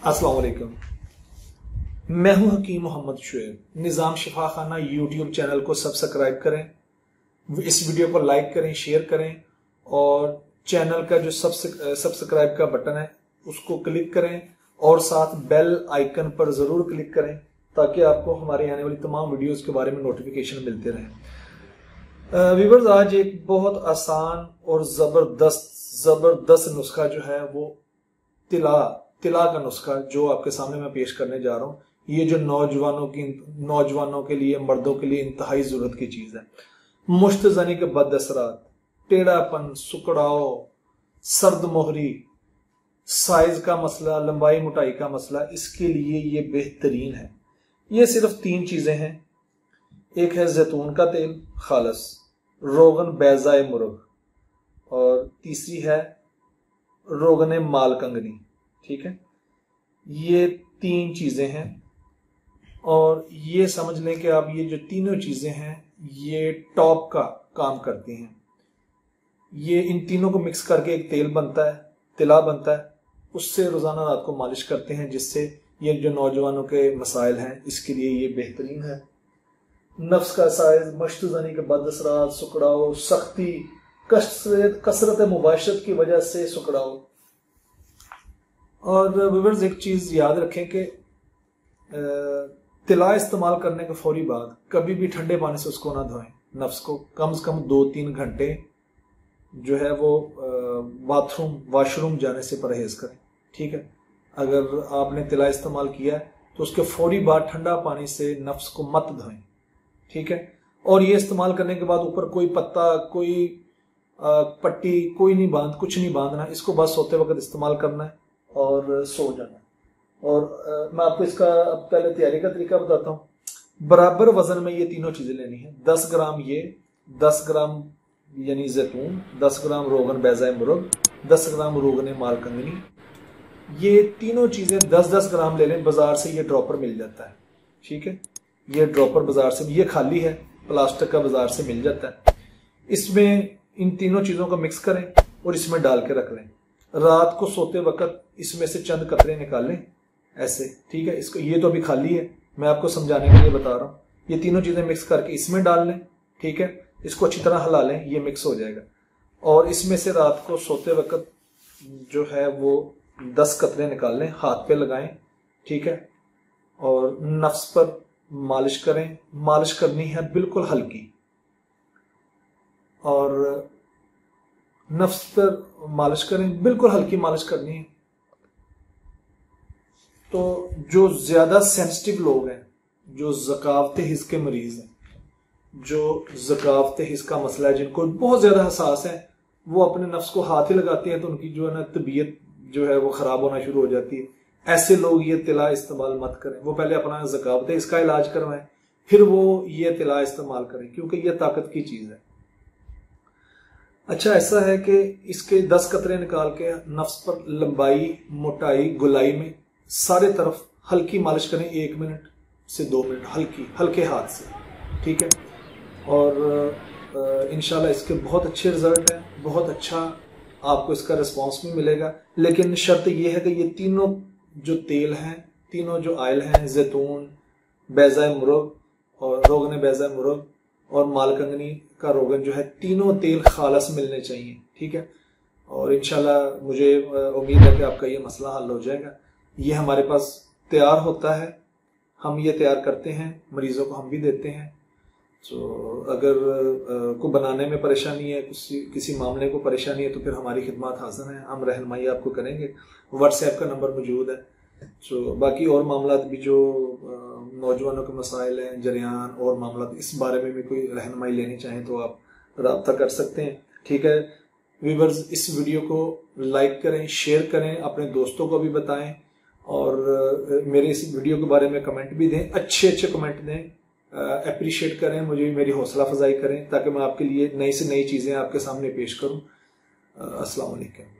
अस्सलाम वालेकुम। मैं हूं हकीम मोहम्मद शुएब। निज़ाम शिफा खाना यूट्यूब चैनल को सब्सक्राइब करें, इस वीडियो को लाइक करें, शेयर करें और चैनल का जो सब्सक्राइब का बटन है उसको क्लिक करें और साथ बेल आइकन पर जरूर क्लिक करें ताकि आपको हमारे आने वाली तमाम वीडियोस के बारे में नोटिफिकेशन मिलते रहे। व्यूअर्स, आज एक बहुत आसान और जबरदस्त नुस्खा जो है वो तिला का नुस्खा जो आपके सामने मैं पेश करने जा रहा हूं। ये जो नौजवानों के लिए, मर्दों के लिए इंतहाई जरूरत की चीज है। मुश्तजनी के बद असरात, टेढ़ापन, सुकड़ाव, सर्द मोहरी, साइज का मसला, लंबाई मोटाई का मसला, इसके लिए ये बेहतरीन है। ये सिर्फ 3 चीजें हैं। एक है जैतून का तेल खालस, रोगन बैजाए मुर्ग और तीसरी है रोगन माल कंगनी। ठीक है, ये 3 चीजें हैं और ये समझ लें कि आप ये जो तीनों चीजें हैं ये टॉप का काम करती हैं। ये इन तीनों को मिक्स करके एक तेल बनता है, तिला बनता है। उससे रोजाना रात को मालिश करते हैं जिससे ये जो नौजवानों के मसाइल हैं इसके लिए ये बेहतरीन है। नफ्स का साइज, मश्तजनी के बद असरात, सुकड़ाव, सख्ती, कसरत मुबाशरत की वजह से सुकड़ाव। और व्यूअर्स, एक चीज याद रखें कि तिला इस्तेमाल करने के फौरी बाद कभी भी ठंडे पानी से उसको ना धोएं। नफ्स को कम से कम 2-3 घंटे जो है वो वॉशरूम जाने से परहेज करें। ठीक है, अगर आपने तिला इस्तेमाल किया है तो उसके फौरी बाद ठंडा पानी से नफ्स को मत धोएं। ठीक है, और ये इस्तेमाल करने के बाद ऊपर कोई पत्ता, कोई पट्टी, कुछ नहीं बांधना। इसको बस सोते वक्त इस्तेमाल करना है और सो जाना। और मैं आपको इसका पहले तैयारी का तरीका बताता हूँ। बराबर वजन में ये तीनों चीजें लेनी है। 10 ग्राम ये, 10 ग्राम यानी जैतून, 10 ग्राम रोगन बैजाए मुर्ग, 10 ग्राम रोगन माल कंगनी। ये तीनों चीजें 10-10 ग्राम ले लें। बाजार से ये ड्रॉपर मिल जाता है। ठीक है, ये ड्रॉपर बाजार से, ये खाली है, प्लास्टिक का बाजार से मिल जाता है। इसमें इन तीनों चीजों को मिक्स करें और इसमें डाल के रख लें। रात को सोते वक्त इसमें से चंद कतरे निकालें ऐसे। ठीक है, इसको, ये तो अभी खाली है, मैं आपको समझाने के लिए बता रहा हूँ। ये तीनों चीजें मिक्स करके इसमें डाल लें। ठीक है, इसको अच्छी तरह हिला लें, ये मिक्स हो जाएगा। और इसमें से रात को सोते वक्त जो है वो 10 कतरे निकाल लें, हाथ पे लगाएं। ठीक है, और नफ्स पर मालिश करें। मालिश करनी है बिल्कुल हल्की, और नफ्स पर मालिश करें, बिल्कुल हल्की मालिश करनी है। तो जो ज्यादा सेंसिटिव लोग हैं, जो ज़कावत हिस्स के मरीज हैं, जो ज़कावत हिस्स का मसला है, जिनको बहुत ज्यादा हसास है, वो अपने नफ्स को हाथ ही लगाते हैं तो उनकी जो है ना तबीयत जो है वो खराब होना शुरू हो जाती है। ऐसे लोग ये तिला इस्तेमाल मत करें। वो पहले अपना ज़कावत हिस्स का इलाज करवाएं, फिर वो ये तिला इस्तेमाल करें, क्योंकि ये ताकत की चीज है। अच्छा, ऐसा है कि इसके 10 कतरे निकाल के नफ्स पर लंबाई, मोटाई, गुलाई में सारे तरफ हल्की मालिश करें। 1 मिनट से 2 मिनट हल्के हाथ से। ठीक है, और इंशाल्लाह इसके बहुत अच्छे रिजल्ट हैं, बहुत अच्छा आपको इसका रिस्पांस भी मिलेगा। लेकिन शर्त यह है कि ये तीनों जो तेल हैं, तीनों जो ऑयल हैं, जैतून, बैजाए मुर्ग और रोगन बैजाए मुर्ग और माल कंगनी का रोगन जो है, तीनों तेल खालस मिलने चाहिए। ठीक है, और इंशाल्लाह मुझे उम्मीद है कि आपका ये मसला हल हो जाएगा। ये हमारे पास तैयार होता है, हम ये तैयार करते हैं, मरीजों को हम भी देते हैं। तो अगर को बनाने में परेशानी है, किसी मामले को परेशानी है, तो फिर हमारी खिदमत हाजिर है, हम रहनुमाई आपको करेंगे। व्हाट्सएप का नंबर मौजूद है। तो बाकी और मामला भी जो नौजवानों के मसाइल हैं, जरियान और मामला, इस बारे में भी कोई रहनुमाई लेनी चाहें तो आप रब्ता कर सकते हैं। ठीक है व्यूअर्स, इस वीडियो को लाइक करें, शेयर करें, अपने दोस्तों को भी बताएं और मेरे इस वीडियो के बारे में कमेंट भी दें, अच्छे कमेंट दें, अप्रिशिएट करें, मुझे मेरी हौसला अफजाई करें ताकि मैं आपके लिए नई से नई चीजें आपके सामने पेश करूं। अस्सलाम वालेकुम।